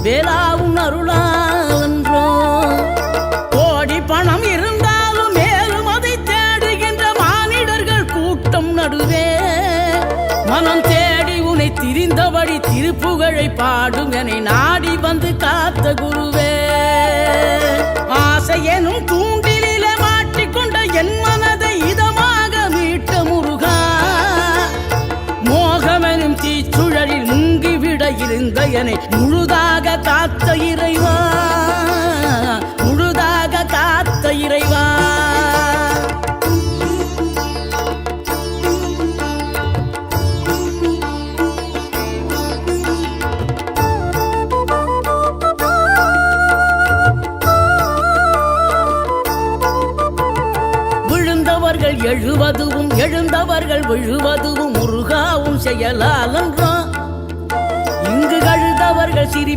வேளாவும் அருளான்றோ. கோடி பணம் இருந்தாலும் மேலும் அதை தேடுகின்ற மானிடர்கள் கூட்டம் நடுவே மனம் தேடி உனை திரிந்தபடி திருப்புகழை பாடும் என்னை நாடி வந்து காத்த குருவே. ஆசை எனும் தூண்டிலே மாட்டிக்கொண்ட என் மனதை இதமாக மீட்ட முருகா. மோகமெனும் தீச்சுழலில் முங்கிவிட இருந்த என்னை முழுதாக காத்த இறைவா, முழுதாக காத்த இறைவா. விழுந்தவர்கள் எழுவதுவும் எழுந்தவர்கள் விழுவதுவும் முருகாவும் செயலாலன்றோம். இங்கு கழுதவர்கள் சிரிப்பு